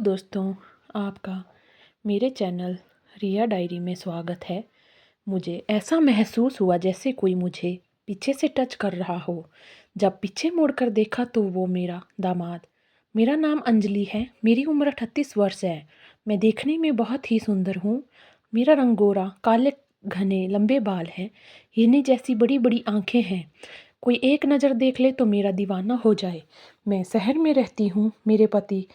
दोस्तों, आपका मेरे चैनल रिया डायरी में स्वागत है। मुझे ऐसा महसूस हुआ जैसे कोई मुझे पीछे से टच कर रहा हो। जब पीछे मुड़कर देखा तो वो मेरा दामाद। मेरा नाम अंजलि है, मेरी उम्र 38 वर्ष है। मैं देखने में बहुत ही सुंदर हूँ। मेरा रंग गोरा, काले घने लंबे बाल हैं, हिरनी जैसी बड़ी बड़ी आंखें हैं। कोई एक नज़र देख ले तो मेरा दीवाना हो जाए। मैं शहर में रहती हूँ। मेरे पति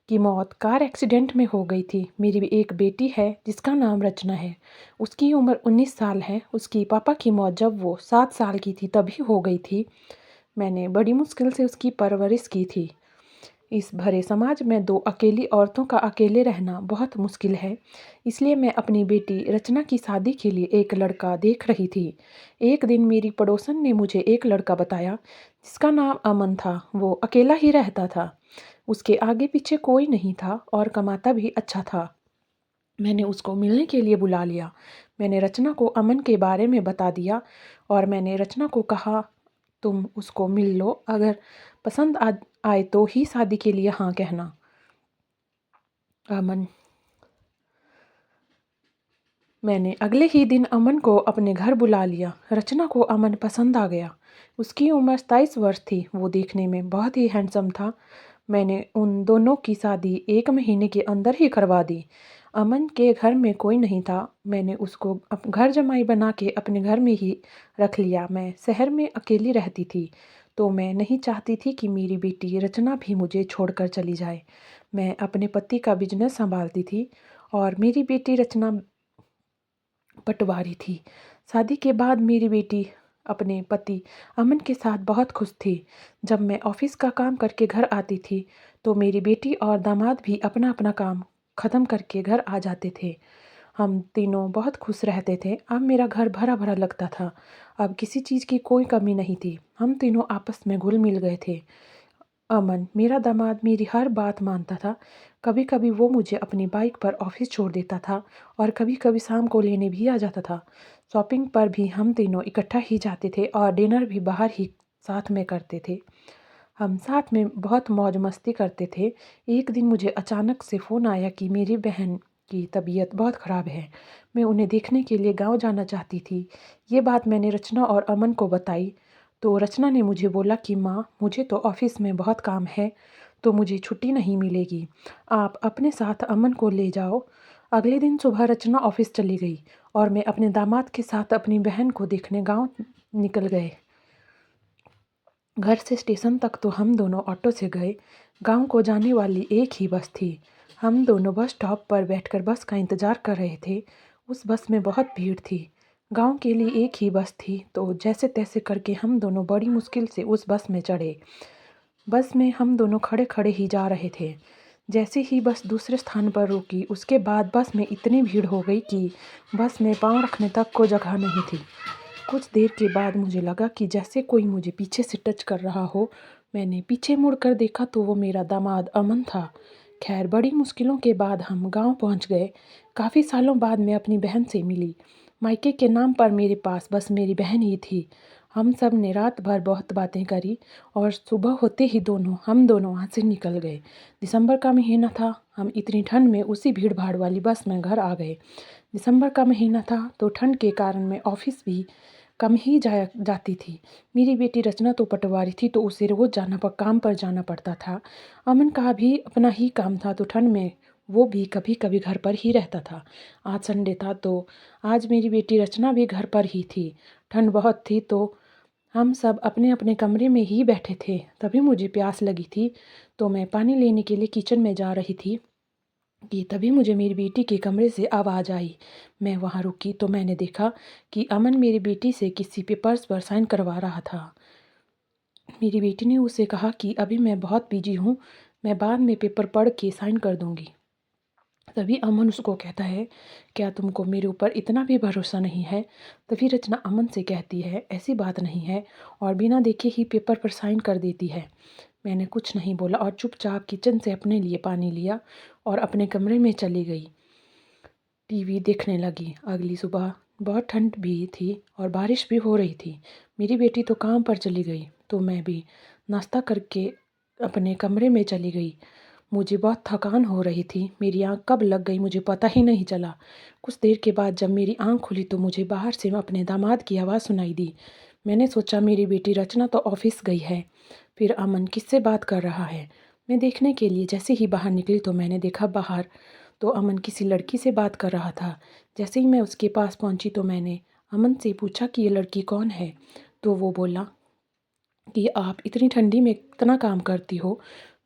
की मौत कार एक्सीडेंट में हो गई थी। मेरी भी एक बेटी है जिसका नाम रचना है। उसकी उम्र 19 साल है। उसकी पापा की मौत जब वो 7 साल की थी तभी हो गई थी। मैंने बड़ी मुश्किल से उसकी परवरिश की थी। इस भरे समाज में दो अकेली औरतों का अकेले रहना बहुत मुश्किल है। इसलिए मैं अपनी बेटी रचना की शादी के लिए एक लड़का देख रही थी। एक दिन मेरी पड़ोसन ने मुझे एक लड़का बताया जिसका नाम अमन था। वो अकेला ही रहता था। उसके आगे पीछे कोई नहीं था और कमाता भी अच्छा था। मैंने उसको मिलने के लिए बुला लिया। मैंने रचना को अमन के बारे में बता दिया और मैंने रचना को कहा, तुम उसको मिल लो, अगर पसंद आए तो ही शादी के लिए हाँ कहना। अमन मैंने अगले ही दिन अमन को अपने घर बुला लिया। रचना को अमन पसंद आ गया। उसकी उम्र 27 वर्ष थी। वो देखने में बहुत ही हैंडसम था। मैंने उन दोनों की शादी 1 महीने के अंदर ही करवा दी। अमन के घर में कोई नहीं था। मैंने उसको घर जमाई बना के अपने घर में ही रख लिया। मैं शहर में अकेली रहती थी तो मैं नहीं चाहती थी कि मेरी बेटी रचना भी मुझे छोड़कर चली जाए। मैं अपने पति का बिजनेस संभालती थी और मेरी बेटी रचना पटवारी थी। शादी के बाद मेरी बेटी अपने पति अमन के साथ बहुत खुश थी। जब मैं ऑफिस का काम करके घर आती थी तो मेरी बेटी और दामाद भी अपना अपना काम ख़त्म करके घर आ जाते थे। हम तीनों बहुत खुश रहते थे। अब मेरा घर भरा भरा लगता था। अब किसी चीज़ की कोई कमी नहीं थी। हम तीनों आपस में घुल मिल गए थे। अमन मेरा दामाद मेरी हर बात मानता था। कभी कभी वो मुझे अपनी बाइक पर ऑफिस छोड़ देता था और कभी कभी शाम को लेने भी आ जाता था। शॉपिंग पर भी हम तीनों इकट्ठा ही जाते थे और डिनर भी बाहर ही साथ में करते थे। हम साथ में बहुत मौज मस्ती करते थे। एक दिन मुझे अचानक से फ़ोन आया कि मेरी बहन की तबीयत बहुत ख़राब है। मैं उन्हें देखने के लिए गांव जाना चाहती थी। ये बात मैंने रचना और अमन को बताई तो रचना ने मुझे बोला कि माँ, मुझे तो ऑफिस में बहुत काम है तो मुझे छुट्टी नहीं मिलेगी। आप अपने साथ अमन को ले जाओ। अगले दिन सुबह रचना ऑफिस चली गई और मैं अपने दामाद के साथ अपनी बहन को देखने गांव निकल गए। घर से स्टेशन तक तो हम दोनों ऑटो से गए। गांव को जाने वाली एक ही बस थी। हम दोनों बस स्टॉप पर बैठकर बस का इंतज़ार कर रहे थे। उस बस में बहुत भीड़ थी। गांव के लिए एक ही बस थी तो जैसे तैसे करके हम दोनों बड़ी मुश्किल से उस बस में चढ़े। बस में हम दोनों खड़े खड़े ही जा रहे थे। जैसे ही बस दूसरे स्थान पर रुकी उसके बाद बस में इतनी भीड़ हो गई कि बस में पाँव रखने तक को जगह नहीं थी। कुछ देर के बाद मुझे लगा कि जैसे कोई मुझे पीछे से टच कर रहा हो। मैंने पीछे मुड़कर देखा तो वो मेरा दामाद अमन था। खैर, बड़ी मुश्किलों के बाद हम गांव पहुंच गए। काफ़ी सालों बाद मैं अपनी बहन से मिली। मायके के नाम पर मेरे पास बस मेरी बहन ही थी। हम सब ने रात भर बहुत बातें करी और सुबह होते ही हम दोनों वहाँ से निकल गए। दिसंबर का महीना था। हम इतनी ठंड में उसी भीड़ भाड़ वाली बस में घर आ गए। दिसंबर का महीना था तो ठंड के कारण मैं ऑफिस भी कम ही जाया जाती थी। मेरी बेटी रचना तो पटवारी थी तो उसे रोज़ काम पर जाना पड़ता था। अमन का भी अपना ही काम था तो ठंड में वो भी कभी कभी घर पर ही रहता था। आज संडे था तो आज मेरी बेटी रचना भी घर पर ही थी। ठंड बहुत थी तो हम सब अपने अपने कमरे में ही बैठे थे। तभी मुझे प्यास लगी थी तो मैं पानी लेने के लिए किचन में जा रही थी कि तभी मुझे मेरी बेटी के कमरे से आवाज़ आई। मैं वहाँ रुकी तो मैंने देखा कि अमन मेरी बेटी से किसी पेपर्स पर साइन करवा रहा था। मेरी बेटी ने उसे कहा कि अभी मैं बहुत बिजी हूँ, मैं बाद में पेपर पढ़ के साइन कर दूँगी। तभी अमन उसको कहता है, क्या तुमको मेरे ऊपर इतना भी भरोसा नहीं है? तभी रचना अमन से कहती है, ऐसी बात नहीं है, और बिना देखे ही पेपर पर साइन कर देती है। मैंने कुछ नहीं बोला और चुपचाप किचन से अपने लिए पानी लिया और अपने कमरे में चली गई। टीवी देखने लगी। अगली सुबह बहुत ठंड भी थी और बारिश भी हो रही थी। मेरी बेटी तो काम पर चली गई तो मैं भी नाश्ता करके अपने कमरे में चली गई। मुझे बहुत थकान हो रही थी। मेरी आँख कब लग गई मुझे पता ही नहीं चला। कुछ देर के बाद जब मेरी आँख खुली तो मुझे बाहर से अपने दामाद की आवाज़ सुनाई दी। मैंने सोचा मेरी बेटी रचना तो ऑफिस गई है, फिर अमन किससे बात कर रहा है। मैं देखने के लिए जैसे ही बाहर निकली तो मैंने देखा बाहर तो अमन किसी लड़की से बात कर रहा था। जैसे ही मैं उसके पास पहुंची तो मैंने अमन से पूछा कि ये लड़की कौन है। तो वो बोला कि आप इतनी ठंडी में इतना काम करती हो,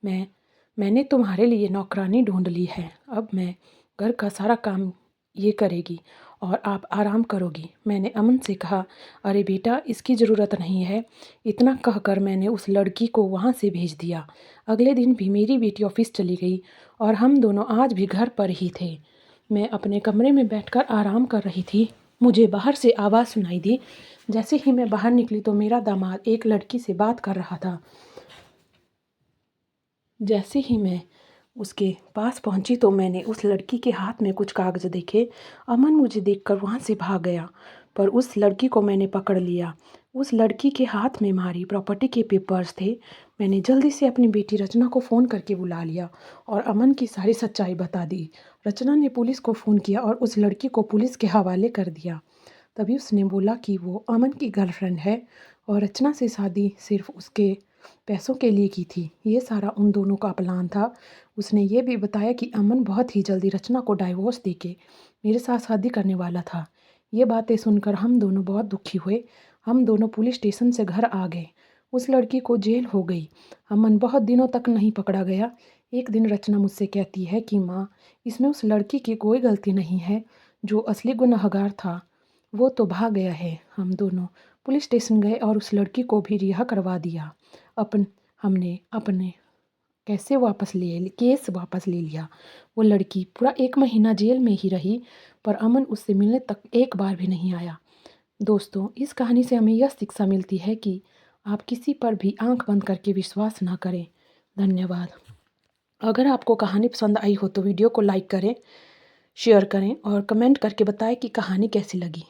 मैंने तुम्हारे लिए नौकरानी ढूंढ ली है। अब मैं घर का सारा काम ये करेगी और आप आराम करोगी। मैंने अमन से कहा, अरे बेटा इसकी ज़रूरत नहीं है। इतना कहकर मैंने उस लड़की को वहाँ से भेज दिया। अगले दिन भी मेरी बेटी ऑफिस चली गई और हम दोनों आज भी घर पर ही थे। मैं अपने कमरे में बैठकर आराम कर रही थी। मुझे बाहर से आवाज़ सुनाई दी। जैसे ही मैं बाहर निकली तो मेरा दामाद एक लड़की से बात कर रहा था। जैसे ही मैं उसके पास पहुंची तो मैंने उस लड़की के हाथ में कुछ कागज़ देखे। अमन मुझे देखकर वहां से भाग गया, पर उस लड़की को मैंने पकड़ लिया। उस लड़की के हाथ में हमारी प्रॉपर्टी के पेपर्स थे। मैंने जल्दी से अपनी बेटी रचना को फ़ोन करके बुला लिया और अमन की सारी सच्चाई बता दी। रचना ने पुलिस को फ़ोन किया और उस लड़की को पुलिस के हवाले कर दिया। तभी उसने बोला कि वो अमन की गर्लफ्रेंड है और रचना से शादी सिर्फ उसके पैसों के लिए की थी। ये सारा उन दोनों का प्लान था। उसने ये भी बताया कि अमन बहुत ही जल्दी रचना को डाइवोर्स देके मेरे साथ शादी करने वाला था। ये बातें सुनकर हम दोनों बहुत दुखी हुए। हम दोनों पुलिस स्टेशन से घर आ गए। उस लड़की को जेल हो गई। अमन बहुत दिनों तक नहीं पकड़ा गया। एक दिन रचना मुझसे कहती है कि माँ, इसमें उस लड़की की कोई गलती नहीं है। जो असली गुनहगार था वो तो भाग गया है। हम दोनों पुलिस स्टेशन गए और उस लड़की को भी रिहा करवा दिया। हमने अपने केस वापस ले लिया। वो लड़की पूरा 1 महीना जेल में ही रही, पर अमन उससे मिलने तक एक बार भी नहीं आया। दोस्तों, इस कहानी से हमें यह शिक्षा मिलती है कि आप किसी पर भी आंख बंद करके विश्वास ना करें। धन्यवाद। अगर आपको कहानी पसंद आई हो तो वीडियो को लाइक करें, शेयर करें और कमेंट करके बताएं कि कहानी कैसी लगी।